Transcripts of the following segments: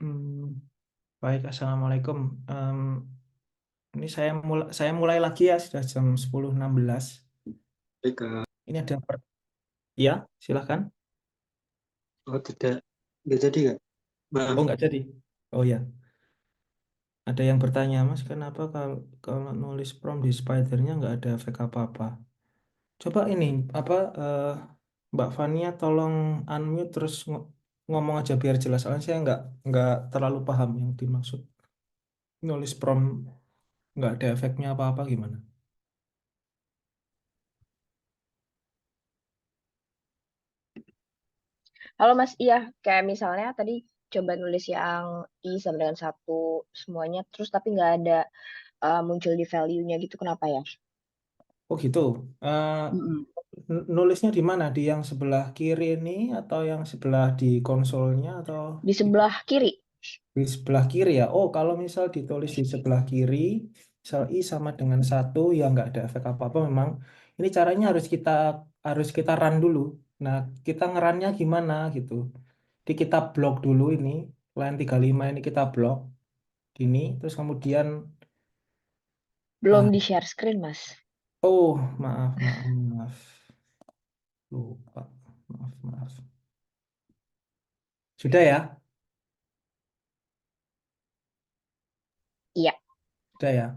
Hmm, baik, Assalamualaikum. Ini saya mulai lagi ya, sudah jam 10.16. Baik, Kak. Ini ada ya, silahkan. Oh, tidak jadi, Kak. Maaf. Oh, nggak jadi. Oh ya, ada yang bertanya, Mas, kenapa kalau nulis prompt di Spider-nya nggak ada efek apa-apa? Coba ini, apa, Mbak Fania tolong unmute terus ngomong aja biar jelas. Soalnya saya nggak terlalu paham yang dimaksud nulis prompt nggak ada efeknya apa-apa gimana. Halo Mas, iya kayak misalnya tadi coba nulis yang I sama dengan satu semuanya, terus tapi nggak ada muncul di value-nya gitu, kenapa ya? Oh gitu. Eh, Mm-mm. Nulisnya di mana? Di yang sebelah kiri ini atau yang sebelah di konsolnya atau Di di, sebelah kiri. di sebelah kiri ya? Oh, kalau misal ditulis di sebelah kiri, misal I sama dengan satu, ya nggak ada efek apa-apa. Memang ini caranya harus kita run dulu. Nah, kita ngerunnya gimana gitu? Di kita blok dulu ini, line 35 ini kita blok ini, terus kemudian Belum ah, di share screen, Mas. oh maaf maaf maaf lupa maaf maaf. Sudah ya? Iya, Sudah ya.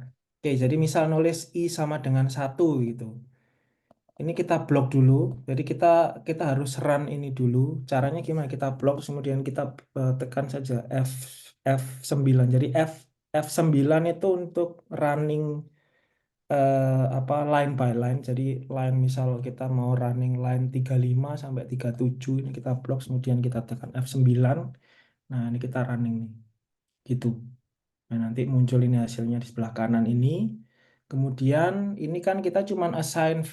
Oke, jadi misal nulis I sama dengan satu gitu. Ini kita blok dulu. Jadi kita harus run ini dulu. Caranya gimana? Kita blok, terus kemudian kita tekan saja F9. Jadi F9 itu untuk running apa line by line. Jadi line misal kita mau running line 35 sampai 37 ini kita blok, kemudian kita tekan F9. Nah, ini kita running nih. Gitu. Nah, nanti muncul ini hasilnya di sebelah kanan ini. Kemudian ini kan kita cuman assign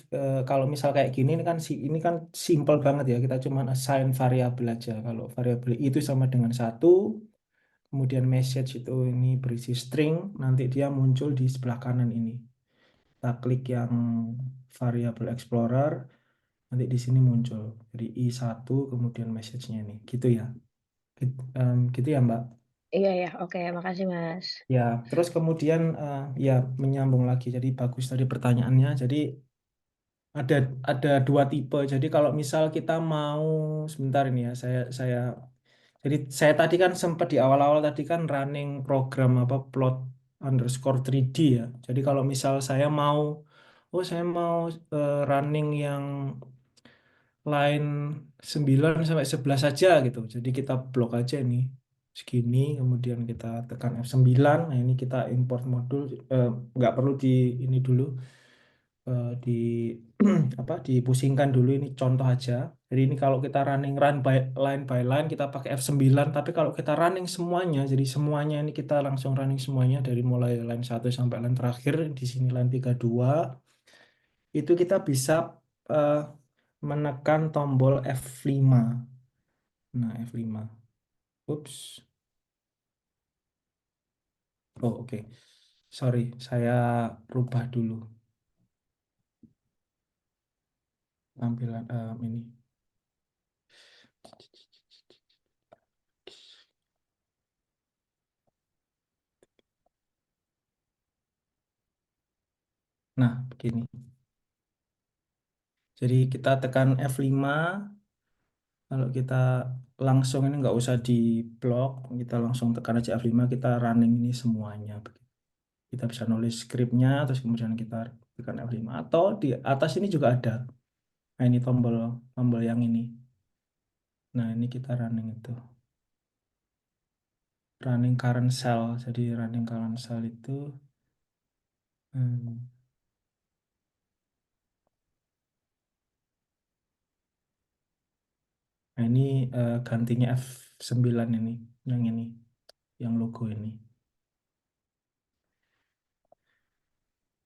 kalau misal kayak gini ini kan simple banget ya. Kita cuman assign variabel aja. Kalau variabel itu sama dengan satu, kemudian message itu ini berisi string, nanti dia muncul di sebelah kanan ini. Kita klik yang variabel explorer, nanti di sini muncul. Jadi i1 kemudian message-nya ini. Gitu ya. Gitu ya, Mbak. iya ya. Oke, makasih Mas. Ya, terus kemudian ya menyambung lagi. Jadi bagus tadi pertanyaannya. Jadi ada ada dua tipe. Jadi kalau misal kita mau sebentar ini ya, saya tadi kan sempat di awal-awal tadi kan running program apa plot underscore 3D ya. Jadi kalau misal saya mau running yang line 9 sampai 11 saja gitu. Jadi kita blok aja ini segini, kemudian kita tekan F9. Nah, ini kita import modul, nggak perlu di ini dulu, di apa dipusingkan dulu, ini contoh aja. Jadi ini kalau kita run by line kita pakai F9, tapi kalau kita running semuanya, jadi semuanya ini kita langsung running semuanya dari mulai line 1 sampai line terakhir di sini line 32, itu kita bisa eh, menekan tombol F5. Nah, F5. Ups. Oh, oke. Sorry, saya rubah dulu tampilan ini. Nah, begini. Jadi kita tekan F5, kalau kita langsung ini nggak usah di blok, kita langsung tekan aja F5, kita running ini semuanya. Kita bisa nulis skripnya, terus kemudian kita tekan F5. Atau di atas ini juga ada. Nah, ini tombol tombol yang ini. Nah, ini kita running itu. Running current cell. Jadi running current cell itu hmm, nah ini gantinya F9 ini, yang logo ini.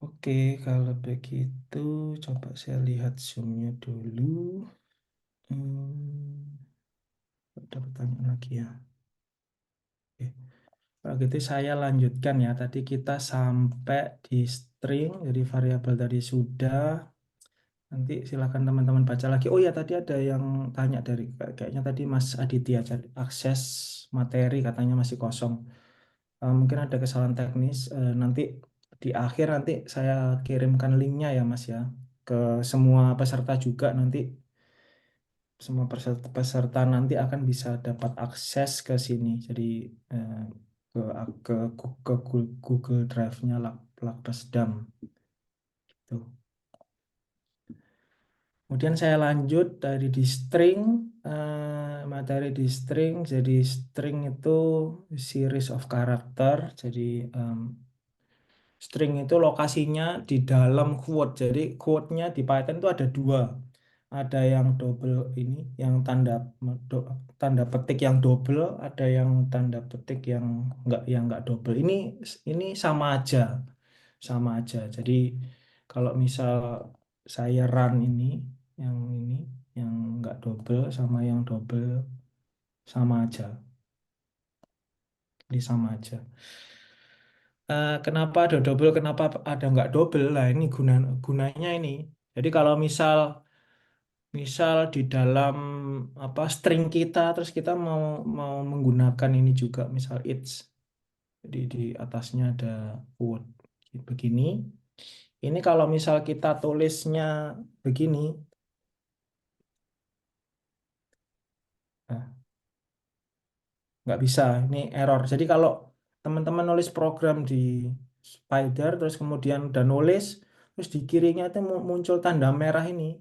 Oke, kalau begitu coba saya lihat zoom-nya dulu. Hmm, ada pertanyaan lagi ya. Oke. Kalau gitu saya lanjutkan ya. Tadi kita sampai di string, jadi variabel tadi sudah. Nanti silakan teman-teman baca lagi. Oh ya, tadi ada yang tanya dari kayaknya tadi Mas Aditya, akses materi katanya masih kosong. Mungkin ada kesalahan teknis. Nanti di akhir nanti saya kirimkan linknya ya Mas ya ke semua peserta juga. Nanti semua peserta nanti akan bisa dapat akses ke sini. Jadi eh, ke ke ke Google Drive-nya Lakbesdam. Tuh. Kemudian saya lanjut dari di string, materi di string. Jadi string itu series of character. Jadi string itu lokasinya di dalam quote. Jadi quote-nya di Python itu ada dua. Ada yang double ini, yang tanda petik yang double, ada yang tanda petik yang enggak double. Ini sama aja. Jadi kalau misal saya run ini, yang enggak double sama yang double sama aja. Ini sama aja. Kenapa ada double, kenapa ada nggak double? Lah ini gunanya ini. Jadi kalau misal di dalam apa string kita, terus kita mau mau menggunakan ini juga, misal it's. Jadi di atasnya ada quote begini. Ini kalau misal kita tulisnya begini, nah, nggak bisa. Ini error. Jadi kalau teman-teman nulis program di Spider, terus kemudian udah nulis, terus di kirinya itu muncul tanda merah ini.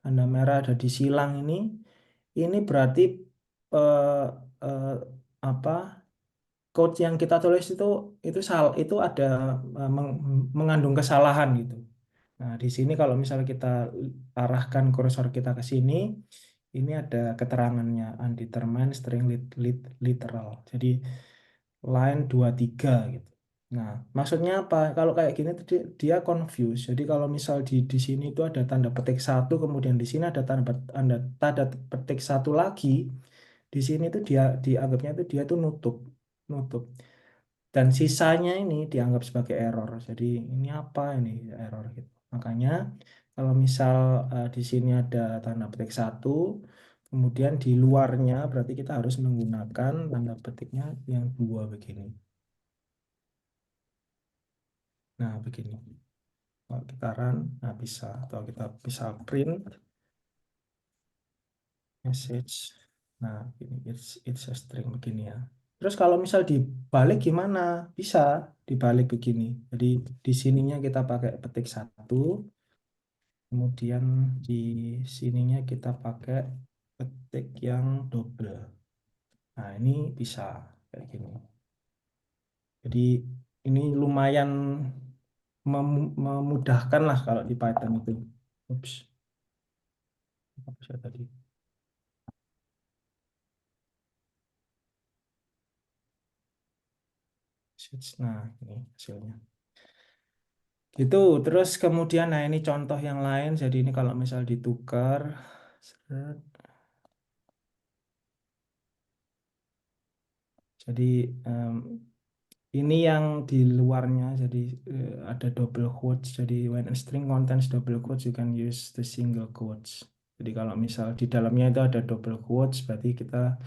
Tanda merah ada di silang ini berarti eh, eh, apa code yang kita tulis itu ada mengandung kesalahan gitu. Nah, di sini kalau misalnya kita arahkan kursor kita ke sini, ini ada keterangannya undetermined string literal. Jadi line 23 gitu. Nah, maksudnya apa? Kalau kayak gini tuh dia confused. Jadi kalau misal di sini itu ada tanda petik satu, kemudian di sini ada tanda petik satu lagi, di sini tuh dia dianggapnya itu dia tuh nutup. Dan sisanya ini dianggap sebagai error. Jadi ini apa ini error gitu. Makanya kalau misal di sini ada tanda petik satu, kemudian di luarnya berarti kita harus menggunakan tanda petiknya yang dua begini. Nah, begini. Kalau kita run, nah bisa. Atau kita bisa print message. Nah, ini it's a string begini ya. Terus kalau misal dibalik gimana? Bisa dibalik begini. Jadi di sininya kita pakai petik satu, kemudian di sininya kita pakai petik yang double. Nah, ini bisa kayak gini. Jadi ini lumayan memudahkan lah kalau di Python itu. Ups, apa sih tadi? Nah, ini hasilnya. Gitu, terus kemudian nah ini contoh yang lain. Jadi ini kalau misal ditukar, seret. Jadi ini yang di luarnya. Jadi ada double quotes. Jadi when a string contains double quotes, you can use the single quotes. Jadi kalau misal di dalamnya itu ada double quotes, berarti kita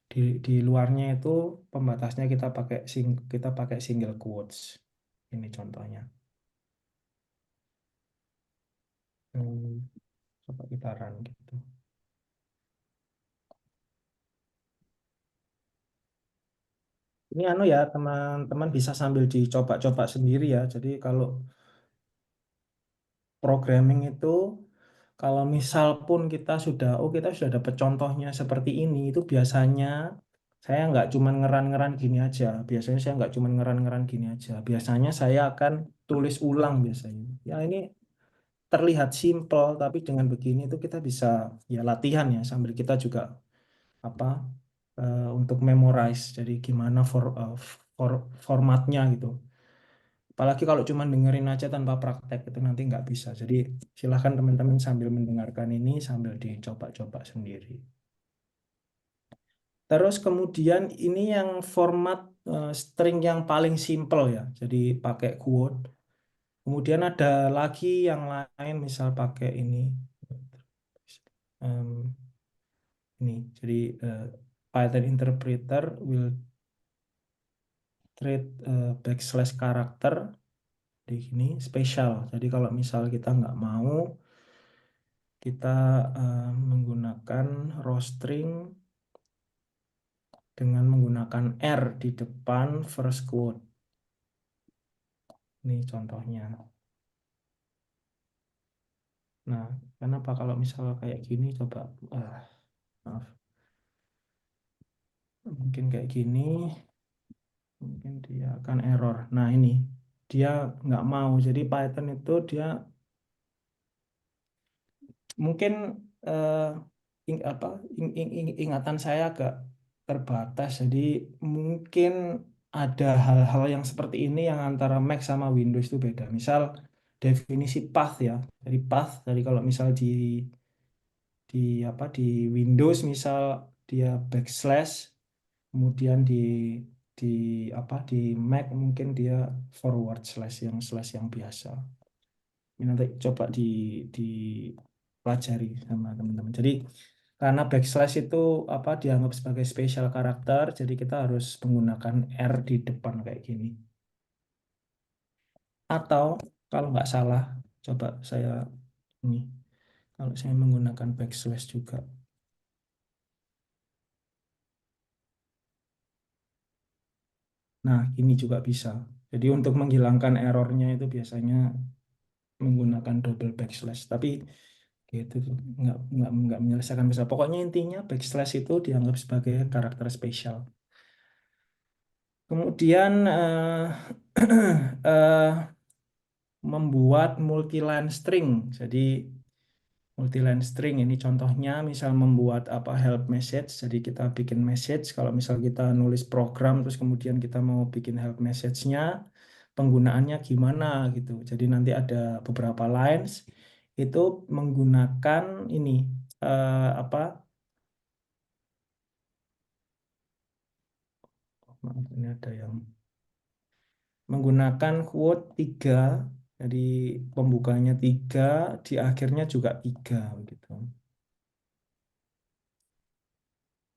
di luarnya itu pembatasnya kita pakai single quotes. Ini contohnya. Coba kita run gitu. Ini anu ya, teman-teman bisa sambil dicoba-coba sendiri ya. Jadi kalau programming itu, kalau misal pun kita sudah dapat contohnya seperti ini, itu biasanya saya nggak cuma ngeran-ngeran gini aja. Biasanya saya nggak cuma ngeran-ngeran gini aja. Biasanya saya akan tulis ulang biasanya. Ya ini terlihat simple, tapi dengan begini itu kita bisa ya latihan ya, sambil kita juga apa untuk memorize. Jadi gimana formatnya gitu. Apalagi kalau cuma dengerin aja tanpa praktek itu nanti nggak bisa. Jadi silahkan teman-teman sambil mendengarkan ini sambil dicoba-coba sendiri. Terus kemudian ini yang format string yang paling simple ya. Jadi pakai quote. Kemudian ada lagi yang lain, misal pakai ini. Em, ini, jadi Python interpreter will treat backslash karakter di sini spesial. Jadi kalau misal kita nggak mau, kita menggunakan rostring dengan menggunakan R di depan first quote. Ini contohnya. Nah, kenapa kalau misal kayak gini, coba, maaf, mungkin kayak gini, mungkin dia akan error. Nah, ini, dia nggak mau. Jadi Python itu dia mungkin eh, apa, ingatan saya agak terbatas. Jadi mungkin ada hal-hal yang seperti ini yang antara Mac sama Windows itu beda. Misal definisi path ya. Jadi path, dari kalau misal di apa, di Windows misal dia backslash, kemudian di apa, di Mac mungkin dia forward slash yang biasa. Ini nanti coba dipelajari sama teman-teman. Jadi karena backslash itu apa, dianggap sebagai special karakter, jadi kita harus menggunakan R di depan kayak gini. Atau kalau nggak salah, coba saya ini, kalau saya menggunakan backslash juga. Nah, ini juga bisa. Jadi untuk menghilangkan errornya itu biasanya menggunakan double backslash. Tapi gitu tuh, nggak menyelesaikan masalah. Pokoknya intinya backslash itu dianggap sebagai karakter spesial. Kemudian eh, membuat multi-line string. Jadi multi-line string ini contohnya misal membuat apa, help message. Jadi kita bikin message. Kalau misal kita nulis program terus kemudian kita mau bikin help message-nya, penggunaannya gimana gitu. Jadi nanti ada beberapa lines itu menggunakan ini apa? Maaf, ini ada yang menggunakan quote 3, jadi pembukanya 3, di akhirnya juga 3 gitu.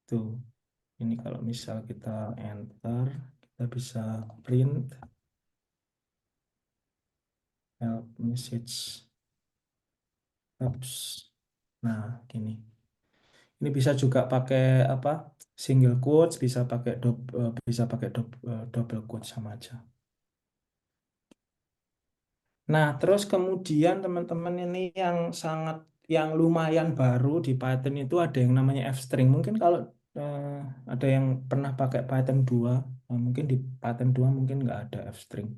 Tuh, ini kalau misal kita enter, kita bisa print help message. Oops. Nah, gini. Ini bisa juga pakai apa? Single quotes, bisa pakai double quotes sama aja. Nah, terus kemudian teman-teman ini yang lumayan baru di Python itu ada yang namanya f-string. Mungkin kalau eh, ada yang pernah pakai Python 2, mungkin di Python 2 mungkin nggak ada f-string.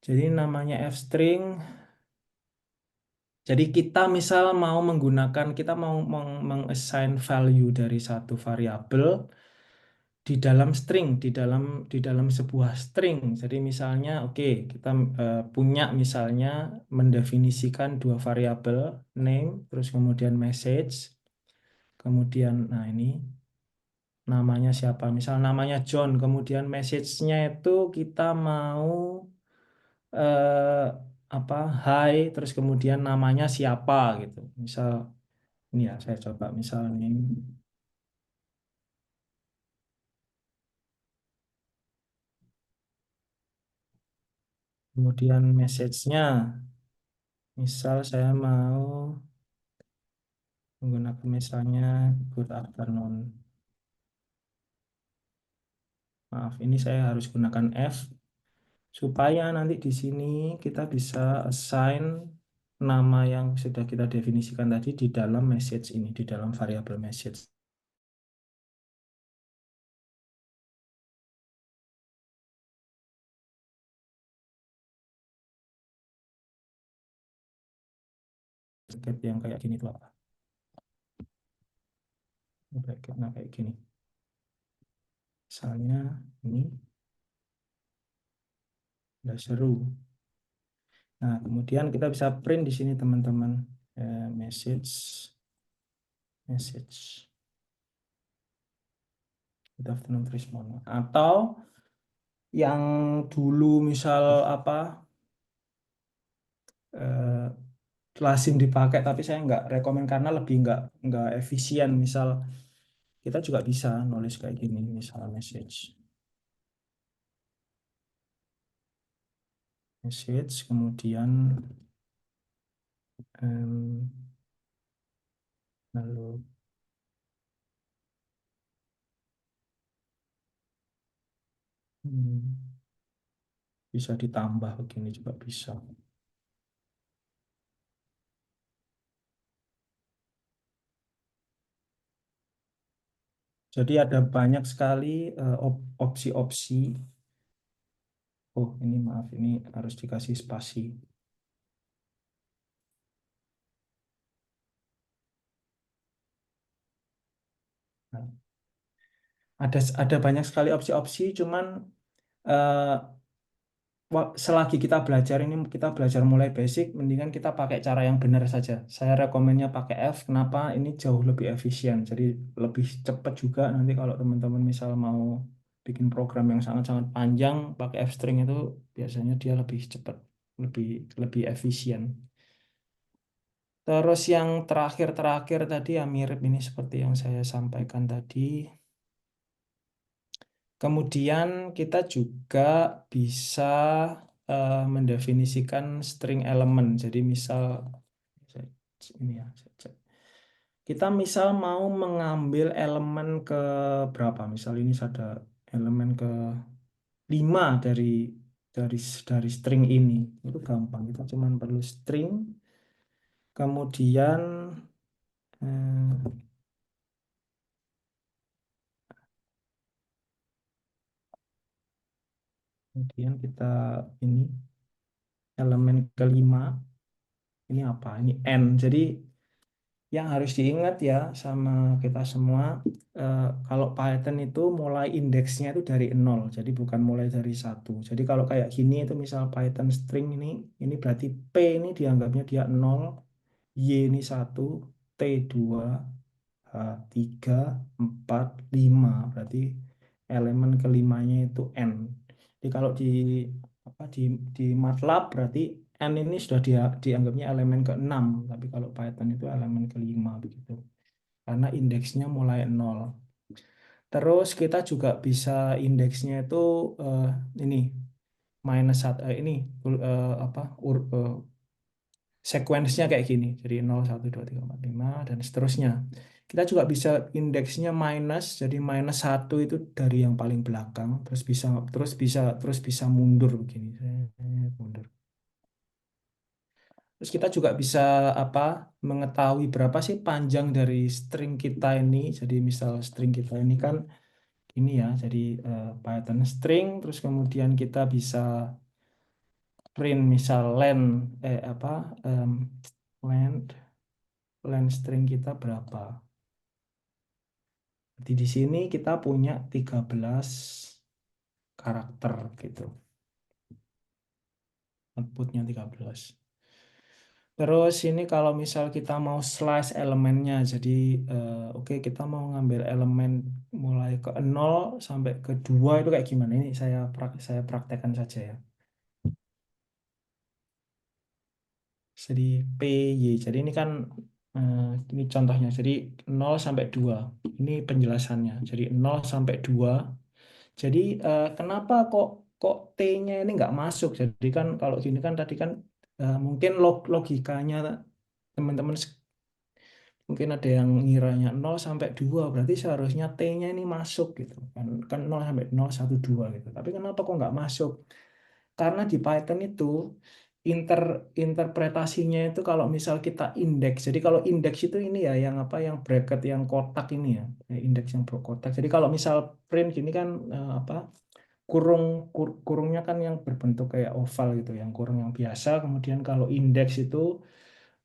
Jadi namanya f-string. Jadi kita misal mau menggunakan, kita mau meng-assign value dari satu variabel di dalam string, di dalam sebuah string. Jadi misalnya, oke, kita punya misalnya mendefinisikan dua variabel, name, terus kemudian message, kemudian, nah ini namanya siapa? Misal namanya John, kemudian message-nya itu kita mau eh, apa, hi, terus kemudian namanya siapa gitu. Misal ini ya, saya coba misal name, kemudian message-nya. Misal saya mau menggunakan misalnya good afternoon. Maaf, ini saya harus gunakan F supaya nanti di sini kita bisa assign nama yang sudah kita definisikan tadi di dalam message ini, di dalam variabel message. Bracket yang kayak gini itu apa? Bracket nah kayak gini. Misalnya ini udah seru. Nah, kemudian kita bisa print di sini teman-teman. Message good afternoon Trismono. Atau yang dulu misal apa, eh, lazim dipakai, tapi saya nggak rekomen karena lebih nggak efisien. Misal kita juga bisa nulis kayak gini, misal message kemudian em, lalu hmm, bisa ditambah begini juga bisa. Jadi ada banyak sekali opsi-opsi. Oh, ini maaf, ini harus dikasih spasi. Nah, ada banyak sekali opsi-opsi, cuman eh, selagi kita belajar ini, kita belajar mulai basic, mendingan kita pakai cara yang benar saja. Saya rekomennya pakai F. Kenapa? Ini jauh lebih efisien. Jadi lebih cepat juga nanti kalau teman-teman misal mau bikin program yang sangat-sangat panjang, pakai F string itu biasanya dia lebih cepat, lebih lebih efisien. Terus yang terakhir-terakhir tadi ya mirip ini seperti yang saya sampaikan tadi. Kemudian kita juga bisa mendefinisikan string elemen. Jadi misal ini ya, saya cek. Kita misal mau mengambil elemen ke berapa? Misal ini ada elemen ke 5 dari dari string ini. Itu gampang. Kita cuma perlu string. Kemudian eh, kemudian kita ini elemen kelima ini apa? Ini n. Jadi yang harus diingat ya sama kita semua, kalau Python itu mulai indeksnya itu dari 0, jadi bukan mulai dari 1. Jadi kalau kayak gini itu misal Python string ini berarti P ini dianggapnya dia 0, Y ini 1, T 2, H 3, 4, 5. Berarti elemen kelimanya itu N. Jadi kalau apa, di MATLAB berarti N ini sudah dianggapnya elemen ke-6, tapi kalau Python itu elemen ke-5 begitu. Karena indeksnya mulai 0. Terus kita juga bisa indeksnya itu eh, ini minus 1, ini apa sequence-nya kayak gini. Jadi 0, 1, 2, 3, 4, 5 dan seterusnya. Kita juga bisa indeksnya minus, jadi minus 1 itu dari yang paling belakang, terus bisa mundur begini. Mundur. Terus kita juga bisa apa mengetahui berapa sih panjang dari string kita ini. Jadi misal string kita ini kan ini ya, jadi Python string, terus kemudian kita bisa print misal apa em, length length string kita berapa. Jadi di sini kita punya 13 karakter gitu. Outputnya 13. Terus ini kalau misal kita mau slice elemennya, jadi oke, kita mau ngambil elemen mulai ke 0 sampai ke 2 itu kayak gimana? Ini saya praktekkan saja ya. Jadi PY. Jadi ini kan eh, ini contohnya. Jadi 0 sampai 2. Ini penjelasannya. Jadi 0 sampai 2. Jadi kenapa kok T-nya ini nggak masuk? Jadi kan kalau gini kan tadi kan mungkin logikanya teman-teman mungkin ada yang ngiranya 0 sampai 2 berarti seharusnya T-nya ini masuk gitu kan, 0 sampai 0, 1, 2 gitu. Tapi kenapa kok nggak masuk? Karena di Python itu interpretasinya itu kalau misal kita indeks. Jadi kalau indeks itu ini ya yang apa, yang bracket yang kotak ini ya, indeks yang kotak. Jadi kalau misal print gini kan apa, kurungnya kan yang berbentuk kayak oval gitu, yang kurung yang biasa. Kemudian kalau indeks itu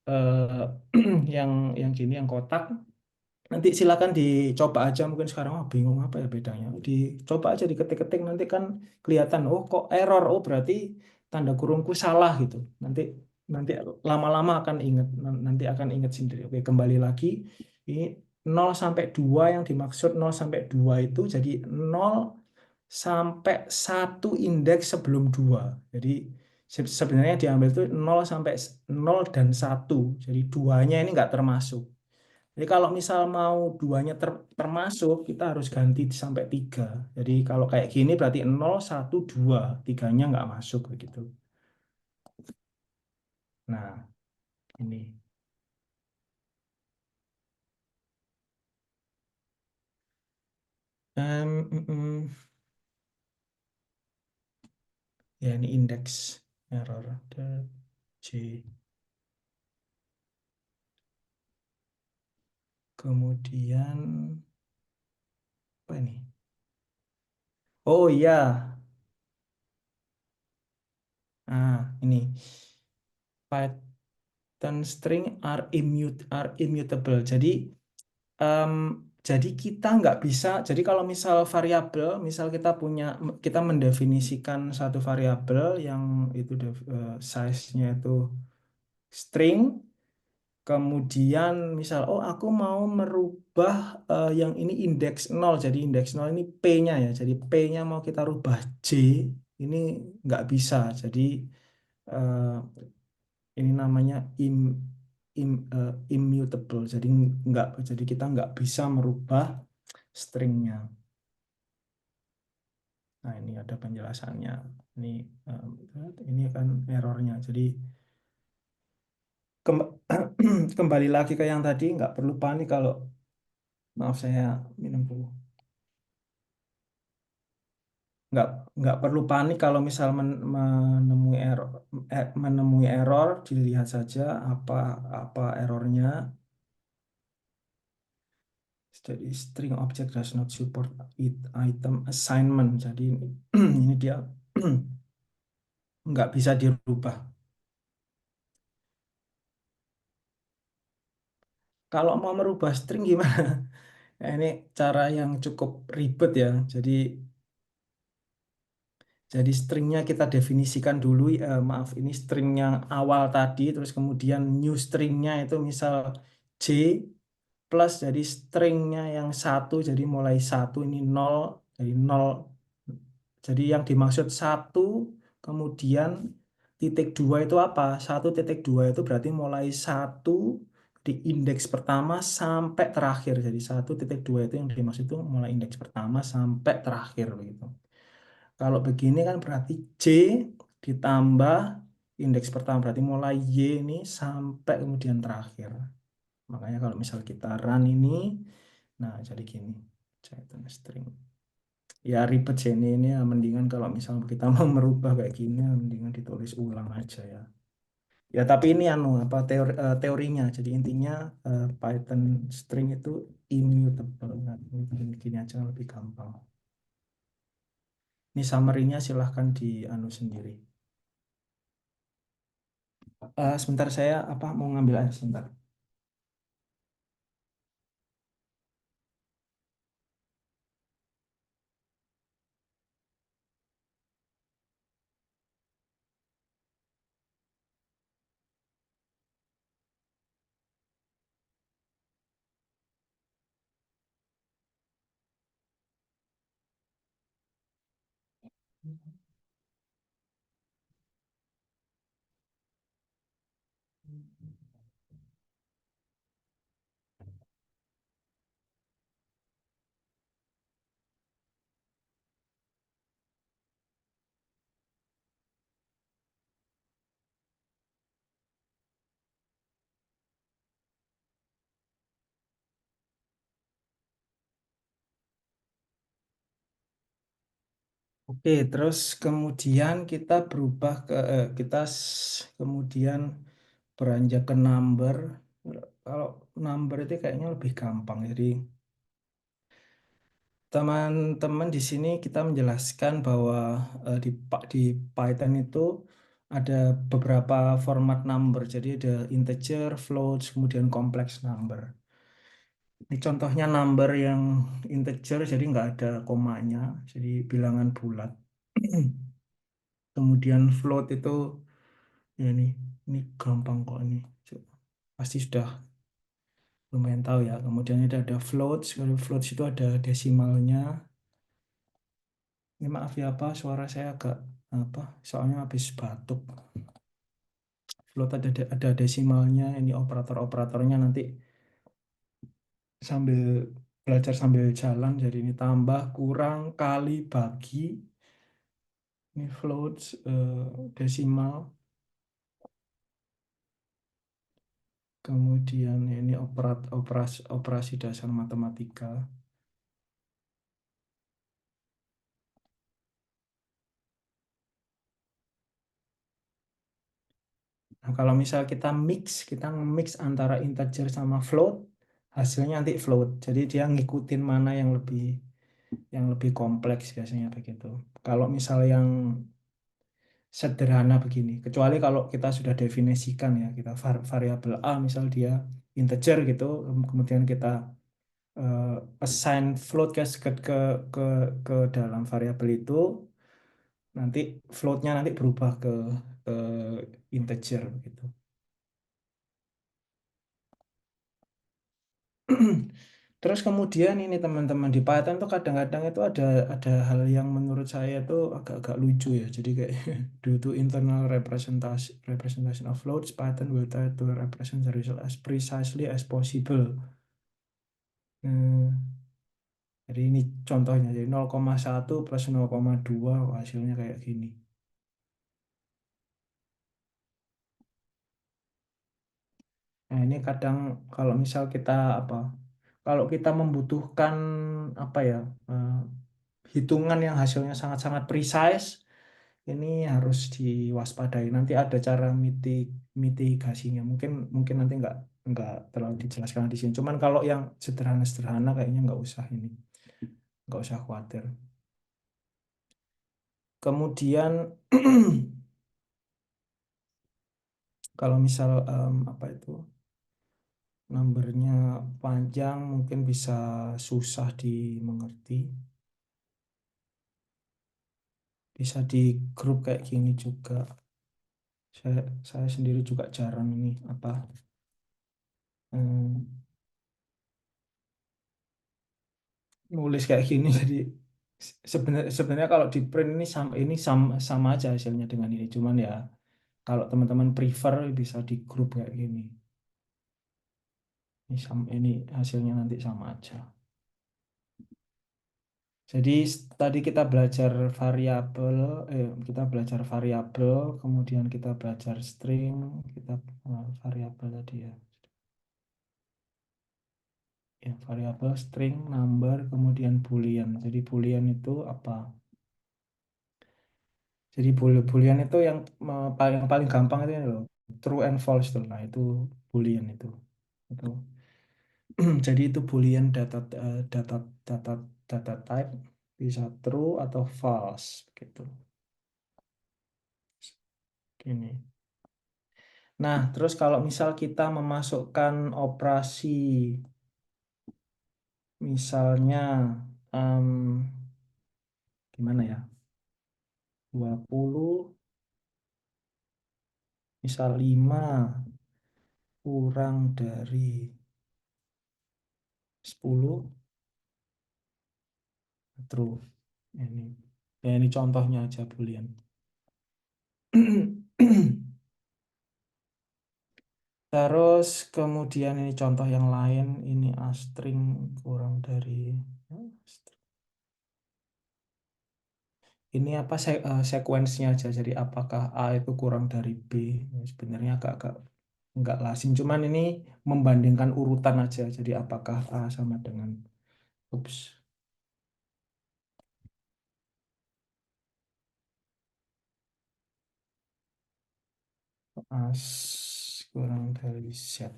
eh, yang gini yang kotak. Nanti silakan dicoba aja, mungkin sekarang bingung apa ya bedanya. Dicoba aja diketik-ketik nanti kan kelihatan, oh kok error, oh berarti tanda kurungku salah gitu. Nanti nanti lama-lama akan ingat, nanti akan ingat sendiri. Oke, kembali lagi. Ini 0 sampai 2 yang dimaksud 0 sampai 2 itu jadi 0 sampai 1 indeks sebelum 2. Jadi Sebenarnya diambil itu 0 sampai 0 dan 1. Jadi duanya ini nggak termasuk. Jadi kalau misal mau duanya termasuk, kita harus ganti sampai 3. Jadi kalau kayak gini berarti 0, 1, 2. Tiganya nggak masuk begitu. Nah, ini. Ya, ini indeks error. C. Kemudian, apa ini? Oh iya, ini. Python string are immutable. Em, jadi kita nggak bisa. Jadi kalau misal variabel, misal kita mendefinisikan satu variabel yang itu size-nya itu string. Kemudian misal, oh aku mau merubah yang ini indeks 0. Jadi indeks 0 ini P-nya ya. Jadi P-nya mau kita rubah J. Ini nggak bisa. Jadi eh, ini namanya immutable. Jadi kita nggak bisa merubah stringnya. Nah, ini ada penjelasannya. Ini ini kan errornya. Jadi kembali lagi ke yang tadi, nggak perlu panik kalau maaf saya minum dulu. nggak nggak perlu panik kalau misal menemui error, dilihat saja apa apa errornya. Jadi string object does not support item assignment. Jadi ini dia nggak bisa dirubah. Kalau mau merubah string gimana? Nah, ini cara yang cukup ribet ya. Jadi stringnya kita definisikan dulu. Maaf, ini string yang awal tadi, terus kemudian new stringnya itu misal J plus, jadi stringnya yang satu, jadi mulai satu ini nol, jadi nol. Jadi yang dimaksud satu, kemudian titik dua itu apa? Satu titik dua itu berarti mulai satu di indeks pertama sampai terakhir. Jadi satu titik dua itu yang dimaksud itu mulai indeks pertama sampai terakhir begitu. Kalau begini kan berarti J ditambah indeks pertama, berarti mulai Y ini sampai kemudian terakhir. Makanya kalau misal kita run ini, nah jadi gini, Python string. Ya ribet sih ini ya, mendingan kalau misal kita mau merubah kayak gini, ya mendingan ditulis ulang aja ya. Ya tapi ini apa teorinya. Jadi intinya Python string itu immutable. Nah, gini aja lebih gampang. Ini summary-nya silahkan di sendiri. Sebentar saya mau ngambil air sebentar. Oke, terus kemudian kita berubah kemudian beranjak ke number. Kalau number itu kayaknya lebih gampang. Jadi teman-teman di sini kita menjelaskan bahwa di Python itu ada beberapa format number. Jadi ada integer, float, kemudian complex number. Ini contohnya number yang integer, jadi nggak ada komanya, jadi bilangan bulat. Kemudian float itu ya ini gampang kok ini. Pasti sudah lumayan tahu ya. Kemudian ada float, kalau float itu ada desimalnya. Ini maaf ya Pak, suara saya agak apa? Soalnya habis batuk. Float ada desimalnya, ini operator-operatornya nanti sambil belajar sambil jalan. Jadi ini tambah, kurang, kali, bagi. Ini float, desimal. Kemudian ini operasi dasar matematika. Nah, kalau misal kita mix antara integer sama float, hasilnya nanti float. Jadi dia ngikutin mana yang lebih kompleks biasanya begitu. Kalau misal yang sederhana begini, kecuali kalau kita sudah definisikan ya, kita variabel A misal dia integer gitu, kemudian kita assign float ke ke dalam variabel itu, nanti floatnya nanti berubah ke integer gitu. Terus kemudian ini teman-teman di Python tuh kadang-kadang itu ada hal yang menurut saya tuh agak-agak lucu ya. Jadi kayak due to internal representation of floats, Python will try to represent the result as precisely as possible. Jadi ini contohnya, jadi 0,1 plus 0,2 hasilnya kayak gini. Nah, ini kadang kalau misal kita apa? Kalau kita membutuhkan apa ya? Hitungan yang hasilnya sangat-sangat precise, ini harus diwaspadai. Nanti ada cara mitigasinya. Mungkin mungkin nanti nggak terlalu dijelaskan di sini. Cuman kalau yang sederhana-sederhana kayaknya nggak usah khawatir. Kemudian kalau misal apa itu numbernya panjang mungkin bisa susah dimengerti. Bisa di grup kayak gini juga. Saya sendiri juga jarang ini apa nulis kayak gini. Jadi sebenarnya kalau di print ini sama aja hasilnya dengan ini. Cuman ya kalau teman-teman prefer bisa di grup kayak gini. Ini hasilnya nanti sama aja. Jadi tadi kita belajar variabel, kemudian kita belajar string, kita variabel tadi ya. Ya, variabel, string, number, kemudian boolean. Jadi boolean itu apa? Jadi boolean itu yang paling gampang itu loh, true and false tuh. Nah, itu boolean itu. Itu. Jadi itu boolean data data data type bisa true atau false gitu. Gini. Nah, terus kalau misal kita memasukkan operasi misalnya em, gimana ya? 20 misal 5 kurang dari 10 true. Ini ya ini contohnya aja boolean. Terus kemudian ini contoh yang lain, ini A string kurang dari ya, ini apa sekuensinya aja. Jadi apakah A itu kurang dari B? Ya, sebenarnya agak-agak nggak lazim. Cuman ini membandingkan urutan aja. Jadi apakah A sama dengan ups A kurang dari Z.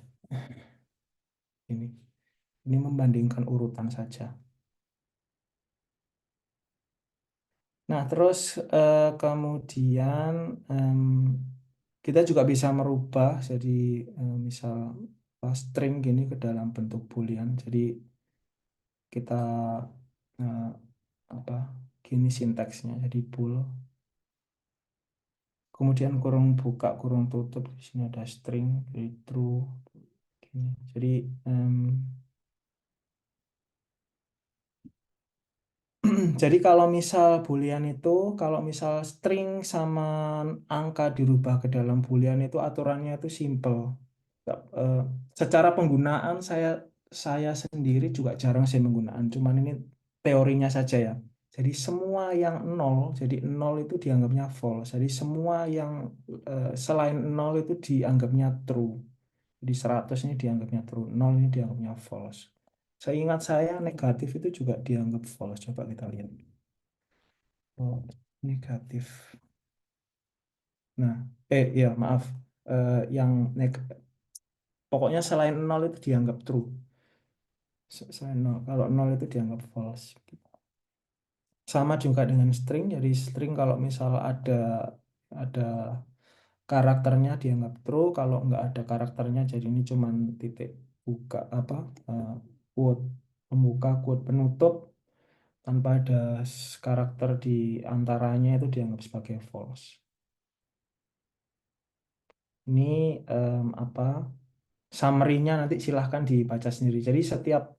Ini ini membandingkan urutan saja. Nah, terus kemudian kita juga bisa merubah jadi misal string gini ke dalam bentuk boolean. Jadi kita eh, apa gini sinteksnya. Jadi bool. Kemudian kurung buka, kurung tutup. Di sini ada string, jadi true. Gini. Jadi Jadi kalau misal Boolean itu, kalau misal string sama angka dirubah ke dalam Boolean itu aturannya itu simple. Eh, Secara penggunaan saya sendiri juga jarang saya menggunakan. Cuman ini teorinya saja ya. Jadi semua yang nol, jadi nol itu dianggapnya false. Jadi semua yang selain nol itu dianggapnya true. Di 100 ini dianggapnya true, 0 ini dianggapnya false. Seingat saya negatif itu juga dianggap false. Coba kita lihat. Oh, negatif. Nah, ya maaf. Yang pokoknya selain 0 itu dianggap true. Selain 0. Kalau 0 itu dianggap false. Sama juga dengan string. Jadi string kalau misal ada karakternya dianggap true, kalau nggak ada karakternya jadi ini cuman titik buka apa eh, quote pembuka quote penutup tanpa ada karakter di antaranya itu dianggap sebagai false. Ini apa summary-nya nanti silahkan dibaca sendiri. Jadi setiap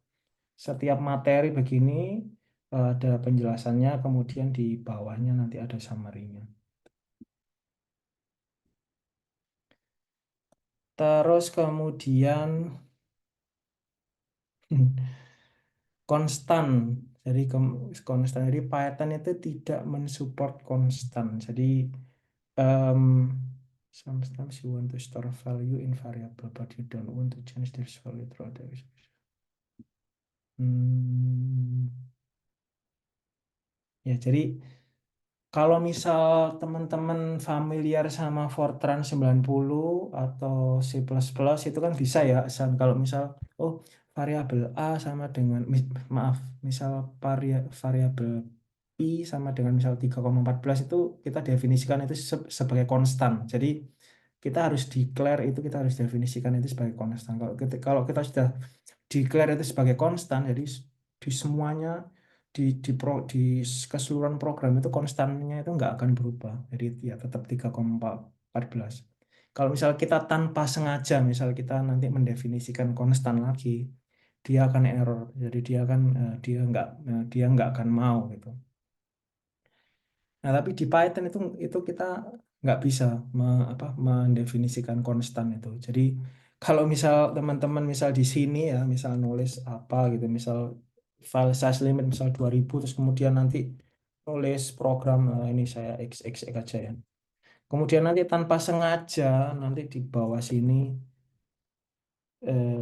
setiap materi begini ada penjelasannya, kemudian di bawahnya nanti ada summary-nya. Terus kemudian konstan. Jadi konstan. Jadi Python itu tidak mensupport konstan. Jadi um, sometimes you want to store value in variable, but you don't want to change this value throughout the execution. Hmm, ya, jadi kalau misal teman-teman familiar sama Fortran 90 atau C++ itu kan bisa ya, kalau misal oh variabel A sama dengan maaf, misal variabel I sama dengan misal 3,14 itu kita definisikan itu sebagai konstan. Jadi kita harus declare itu, kita harus definisikan itu sebagai konstan. Kalau kita sudah declare itu sebagai konstan, jadi di semuanya di keseluruhan program itu konstannya itu nggak akan berubah. Jadi ya tetap 3,14. Kalau misal kita tanpa sengaja, misal kita nanti mendefinisikan konstan lagi, dia akan error. Jadi dia nggak akan mau gitu. Nah, tapi di Python itu kita nggak bisa mendefinisikan konstan itu. Jadi kalau misal teman-teman misal di sini ya, misal nulis apa gitu, misal file size limit misal 2000 terus kemudian nanti nulis program ini saya XXX aja ya. Kemudian nanti tanpa sengaja nanti di bawah sini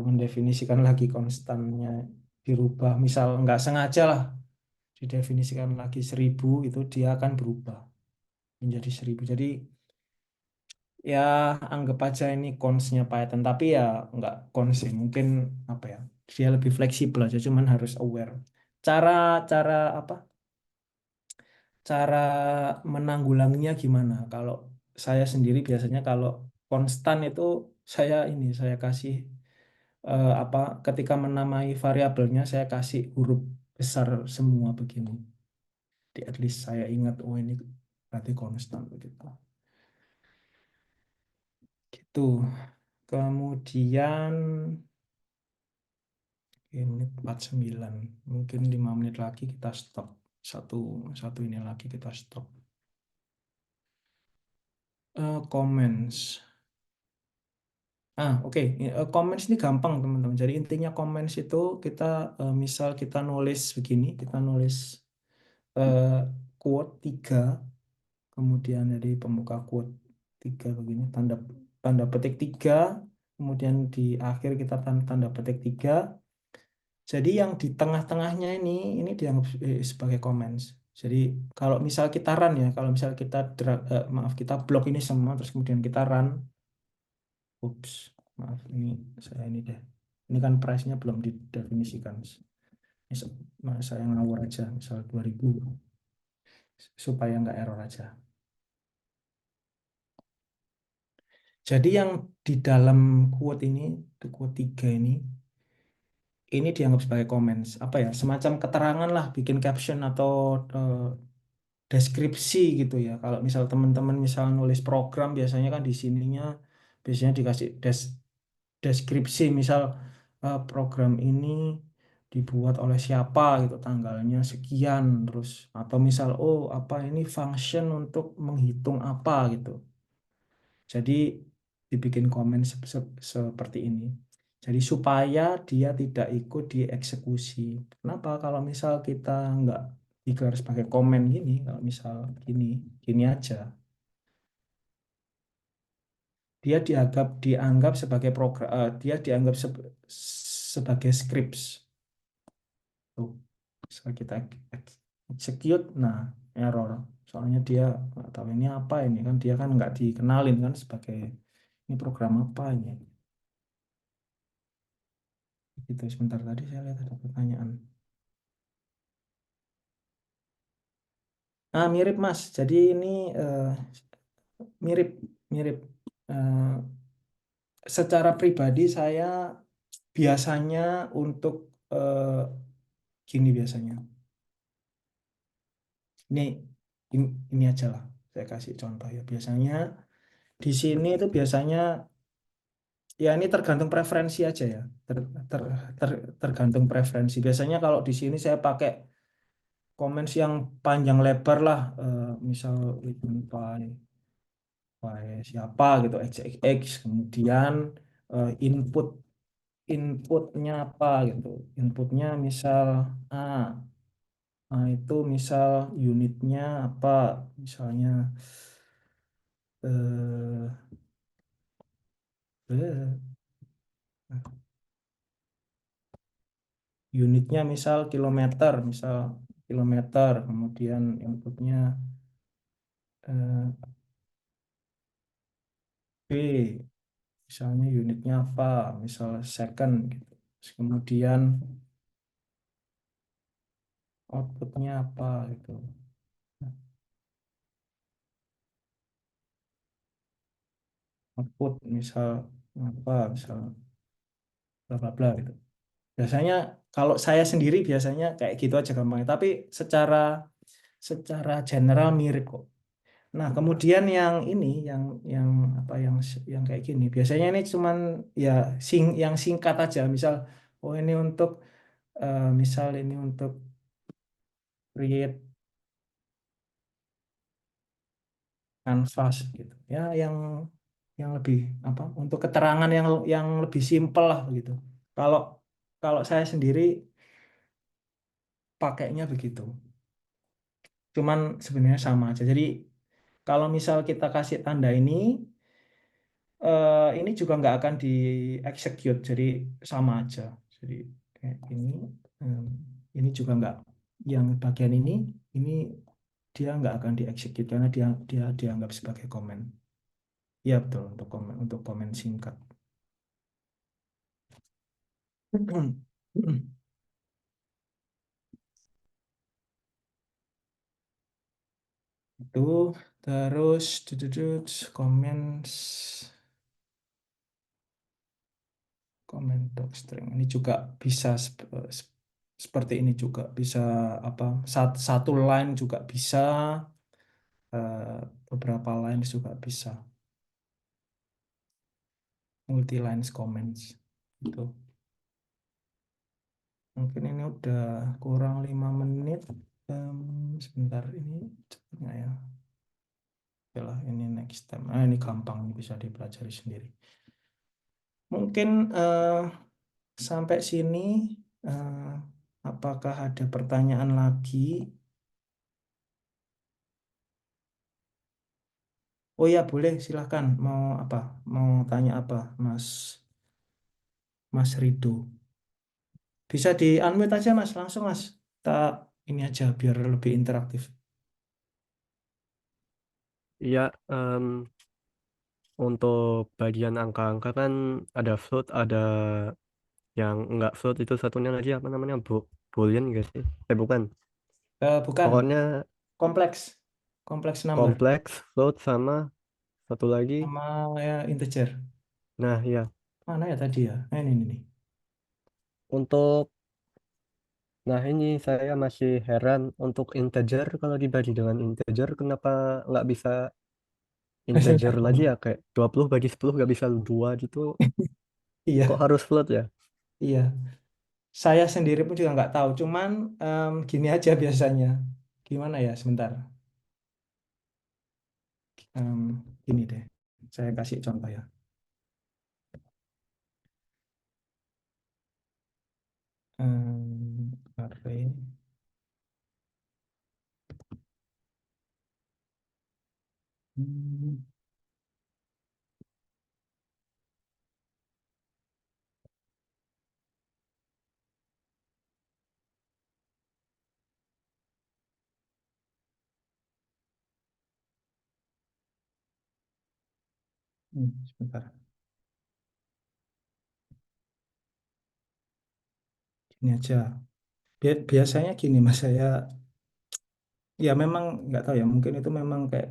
mendefinisikan lagi konstannya dirubah, misal nggak sengaja lah didefinisikan lagi 1000 itu dia akan berubah menjadi 1000. Jadi ya anggap aja ini cons-nya Python, tapi ya nggak cons sih, mungkin apa ya, dia lebih fleksibel aja, cuman harus aware cara cara apa cara menanggulanginya gimana. Kalau saya sendiri biasanya kalau konstan itu saya kasih apa ketika menamai variabelnya saya kasih huruf besar semua begini, di at least saya ingat oh ini berarti konstan begitu gitu. Kemudian ini menit 49. Mungkin 5 menit lagi kita stop. Satu, satu ini lagi kita stop. Comments. Oke. Comments ini gampang, teman-teman. Jadi intinya comments itu kita misal kita nulis begini, kita nulis eh, quote 3, kemudian dari pembuka quote 3 begini, tanda tanda petik 3, kemudian di akhir kita tanda petik 3. Jadi yang di tengah-tengahnya ini dianggap sebagai comments. Jadi kalau misal kita run ya, kalau misal kita maaf kita blok ini semua terus kemudian kita run, ups, maaf ini saya ini deh. Ini kan price-nya belum didefinisikan. Saya ngawur aja, misal 2000 supaya nggak error aja. Jadi yang di dalam quote ini, quote 3 ini dianggap sebagai comments. Apa ya? Semacam keterangan lah, bikin caption atau deskripsi gitu ya. Kalau misal teman-teman misal nulis program biasanya kan di sininya biasanya dikasih deskripsi, misal program ini dibuat oleh siapa gitu, tanggalnya sekian, terus atau misal oh apa ini function untuk menghitung apa gitu. Jadi dibikin komen seperti ini. Jadi supaya dia tidak ikut dieksekusi. Kenapa? Kalau misal kita nggak declare sebagai komen gini, kalau misal gini, gini aja, dia dianggap sebagai program, dia dianggap sebagai scripts. Tuh, misal kita execute, nah error. Soalnya dia nggak tahu ini apa ini kan, dia kan nggak dikenalin kan sebagai ini program apa ini. Gitu, sebentar tadi saya lihat ada pertanyaan. Ah, mirip Mas. Jadi ini mirip mirip. Eh, Secara pribadi saya biasanya untuk gini biasanya. Ini ini aja lah. Saya kasih contoh ya. Biasanya di sini itu biasanya ya ini tergantung preferensi aja ya. Ter- Tergantung preferensi. Biasanya kalau di sini saya pakai komen yang panjang lebar lah, misal written by siapa gitu XXX, kemudian input inputnya apa gitu, inputnya misal A. Itu misal unitnya apa, misalnya eh, eh, unitnya misal kilometer, kemudian inputnya eh, B, misalnya unitnya apa, misal second gitu. Terus kemudian outputnya apa gitu, output misal apa, misal bla bla bla gitu. Biasanya kalau saya sendiri biasanya kayak gitu aja gampangnya, tapi secara secara general mirip kok. Nah, kemudian yang ini yang apa yang kayak gini. Biasanya ini cuman ya yang singkat aja. Misal oh ini untuk misal ini untuk create canvas gitu. Ya yang lebih apa untuk keterangan yang lebih simpel lah begitu. Kalau kalau saya sendiri pakainya begitu. Cuman sebenarnya sama aja. Jadi kalau misal kita kasih tanda ini juga nggak akan di execute, jadi sama aja. Jadi kayak em, ini juga nggak, yang bagian ini dia nggak akan di execute karena dia dia dianggap sebagai komen. Ya betul, untuk komen singkat. Itu terus komen komen docstring ini juga bisa seperti ini juga bisa apa, satu line juga bisa, eh, beberapa lines juga bisa, multi lines comments itu. Mungkin ini udah kurang 5 menit. Sebentar ini cepet nggak ya? Oke lah, ini next time. Ini gampang, ini bisa dipelajari sendiri. Mungkin sampai sini. eh, apakah ada pertanyaan lagi? Oh ya, boleh, silahkan. Mau apa? Mau tanya apa, Mas Rido? Bisa di unmute aja, Mas. Langsung, Mas. Kita ini aja biar lebih interaktif. Iya, untuk bagian angka-angka kan ada float, ada yang enggak float, itu satunya lagi apa namanya? Boolean enggak sih? Bukan. Bukan, Pokoknya kompleks. Kompleks number. kompleks, float sama satu lagi. Sama ya integer. Nah, ya. Mana ya tadi ya? Ini nih. Untuk nah ini saya masih heran untuk integer, kalau dibagi dengan integer kenapa nggak bisa integer lagi ya, kayak 20 bagi 10 nggak bisa 2 gitu. Iya, Kok harus float ya? iya. saya sendiri pun juga nggak tahu. Cuman gini aja biasanya. Gimana ya? Sebentar. Em, Gini deh. Saya kasih contoh ya. Array. Hmm, Sebentar. Gini aja. Biasanya gini Mas, saya ya memang nggak tahu ya, mungkin itu memang kayak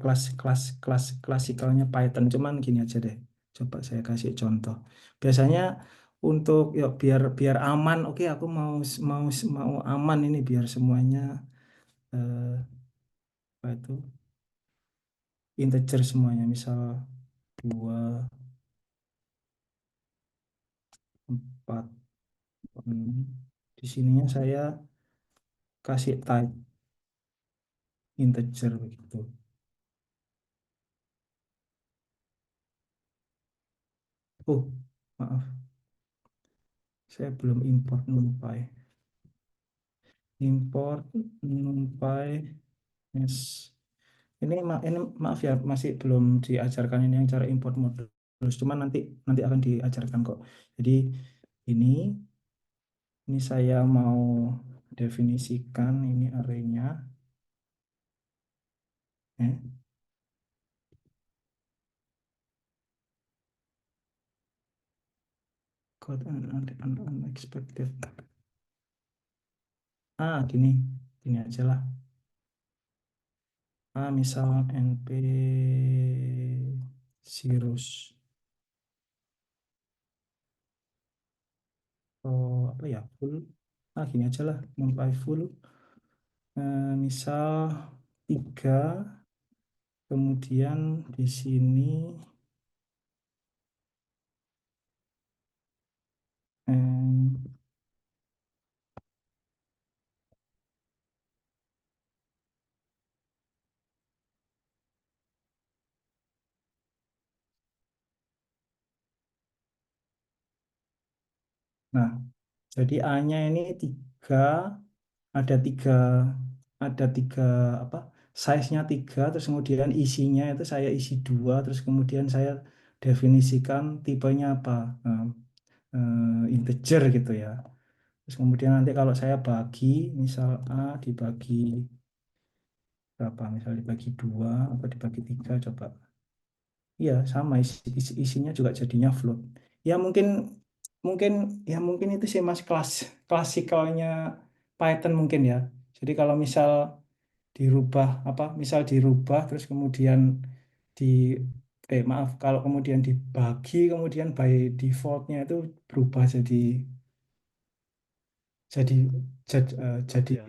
klasikalnya Python, cuman gini aja deh. Coba saya kasih contoh. Biasanya untuk ya biar biar aman, oke aku mau aman ini biar semuanya eh, apa itu integer semuanya, misal 2 4 6. Di sininya saya kasih type integer begitu. Oh, maaf, saya belum import NumPy. Import NumPy. Yes. Ini maaf ya, masih belum diajarkan ini yang cara import modulus. Cuman nanti nanti akan diajarkan kok. Jadi ini ini saya mau definisikan ini arraynya. Eh, Got an unexpected. Gini, gini aja lah. Misal np cirrus. Apa ya, full. Gini aja lah, numpy full. Misal 3, kemudian di sini em, nah, jadi A-nya ini 3, ada 3, ada 3 apa? Size-nya 3, terus kemudian isinya itu saya isi 2, terus kemudian saya definisikan tipenya apa? Integer gitu ya. Terus kemudian nanti kalau saya bagi, misal A dibagi berapa? Misal dibagi 2 atau dibagi 3 coba. Iya, sama isinya juga jadinya float. Ya mungkin mungkin mungkin itu sih Mas klasikalnya Python mungkin ya. Jadi kalau misal dirubah apa? Misal dirubah terus kemudian di maaf, kalau kemudian dibagi kemudian by defaultnya itu berubah jadi Float jadi ya.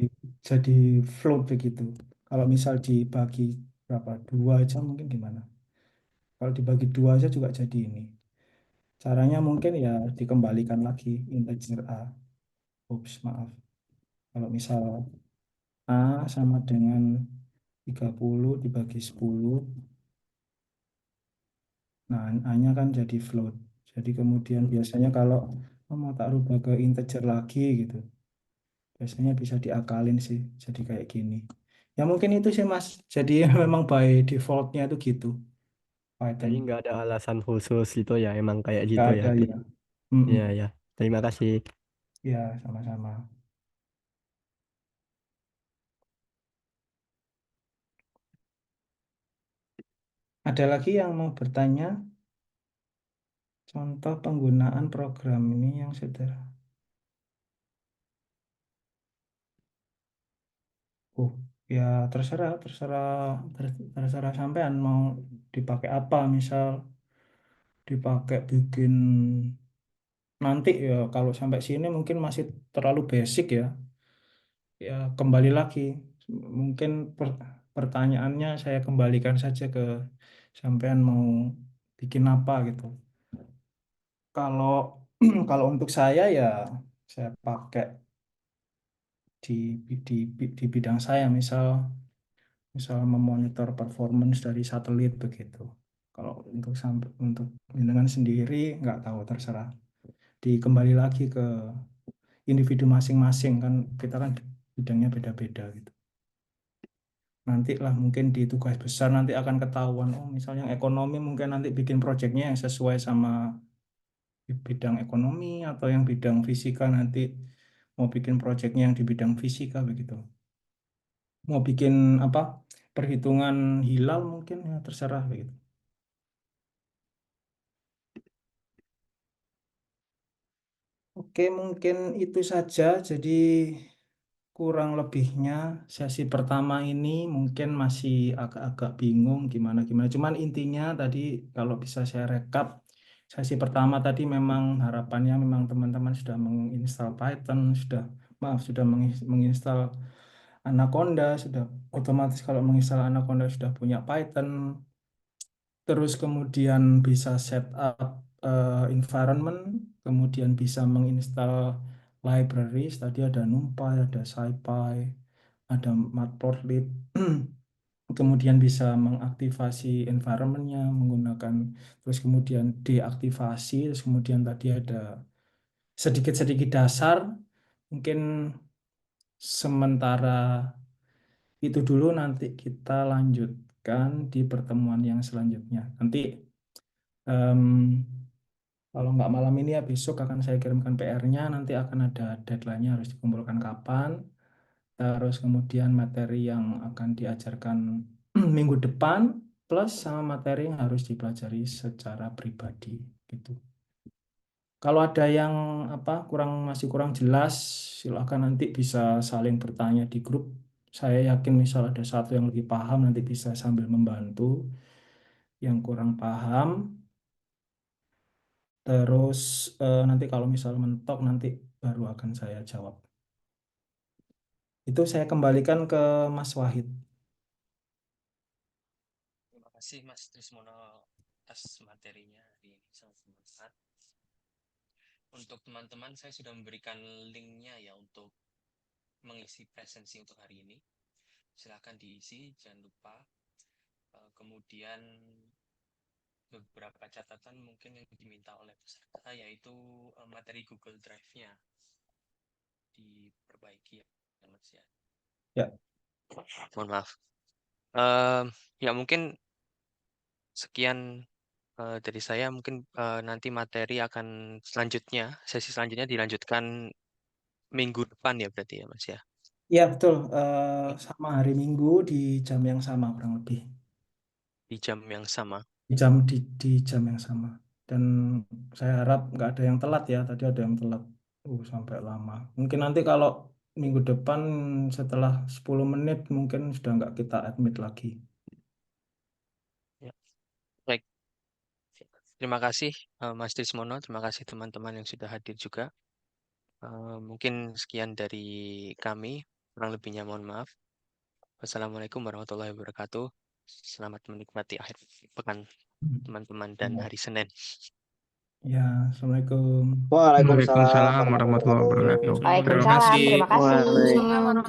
jadi float begitu. Kalau misal dibagi berapa? 2 aja mungkin gimana? Kalau dibagi 2 aja juga jadi ini. Caranya mungkin ya dikembalikan lagi integer A. Ups, maaf. Kalau misal A sama dengan 30 dibagi 10, nah A-nya kan jadi float. Jadi kemudian biasanya kalau mau tak rubah ke integer lagi gitu, biasanya bisa diakalin sih, jadi kayak gini. Ya mungkin itu sih Mas. Jadi memang by defaultnya itu gitu, Python. Jadi nggak ada alasan khusus gitu ya, emang kayak Nggak gitu ya. ada ya. Mm-mm. Iya ya. Terima kasih. Ya, sama-sama. Ada lagi yang mau bertanya? Contoh penggunaan program ini yang sederhana. Oh, ya terserah, terserah sampean mau dipakai apa. Misal dipakai bikin nanti ya, kalau sampai sini mungkin masih terlalu basic ya. Ya kembali lagi, mungkin pertanyaannya saya kembalikan saja ke sampean mau bikin apa gitu. Kalau kalau untuk saya ya saya pakai di bidang saya, misal memonitor performance dari satelit begitu. Kalau untuk dengan sendiri nggak tahu, terserah. Kembali lagi ke individu masing-masing, kan kita kan bidangnya beda-beda gitu. Nanti lah mungkin di tugas besar nanti akan ketahuan, oh misalnya yang ekonomi mungkin nanti bikin proyeknya yang sesuai sama bidang ekonomi, atau yang bidang fisika nanti mau bikin proyeknya yang di bidang fisika begitu. Mau bikin apa, perhitungan hilal mungkin ya terserah begitu. Oke, mungkin itu saja. Jadi kurang lebihnya sesi pertama ini mungkin masih agak-agak bingung gimana-gimana. Cuman intinya tadi kalau bisa saya rekap, sesi pertama tadi memang harapannya memang teman-teman sudah menginstal Python, sudah menginstal Anaconda, sudah otomatis kalau menginstal Anaconda sudah punya Python, terus kemudian bisa setup environment, kemudian bisa menginstal libraries, tadi ada NumPy, ada SciPy, ada Matplotlib, kemudian bisa mengaktifasi environmentnya menggunakan, terus kemudian deaktivasi, terus kemudian tadi ada sedikit-sedikit dasar, mungkin sementara itu dulu, nanti kita lanjutkan di pertemuan yang selanjutnya. Nanti em, kalau nggak malam ini ya besok akan saya kirimkan PR-nya, nanti akan ada deadline-nya harus dikumpulkan kapan, terus kemudian materi yang akan diajarkan minggu depan, plus sama materi yang harus dipelajari secara pribadi gitu. Kalau ada yang masih kurang jelas, silakan nanti bisa saling bertanya di grup. Saya yakin misal ada satu yang lebih paham, nanti bisa sambil membantu yang kurang paham. Terus nanti kalau misal mentok nanti baru akan saya jawab. Itu saya kembalikan ke Mas Wahid. Terima kasih Mas Trismono atas materinya hari ini, sangat bermanfaat. Untuk teman-teman saya sudah memberikan linknya ya untuk mengisi presensi untuk hari ini. Silahkan diisi, jangan lupa. Kemudian beberapa catatan mungkin yang diminta oleh peserta, yaitu materi Google Drive-nya diperbaiki ya Mas ya. Ya. Mohon maaf. Ya mungkin sekian dari saya. Mungkin nanti materi akan sesi selanjutnya dilanjutkan minggu depan ya berarti ya Mas ya. Ya betul, sama hari Minggu di jam yang sama kurang lebih. Di jam yang sama. Di jam yang sama. Dan saya harap nggak ada yang telat ya. Tadi ada yang telat sampai lama. Mungkin nanti kalau minggu depan setelah 10 menit mungkin sudah nggak kita admit lagi. Ya. Baik. Terima kasih Mas Trismono, terima kasih teman-teman yang sudah hadir juga. Mungkin sekian dari kami, kurang lebihnya mohon maaf. Wassalamualaikum warahmatullahi wabarakatuh. Selamat menikmati akhir pekan teman-teman dan hari Senin. Ya, Assalamualaikum. Waalaikumsalam Waalaikumsalam warahmatullahi warahmatullahi wabarakatuh. wabarakatuh. Waalaikumsalam, terima kasih. Waalaikumsalam.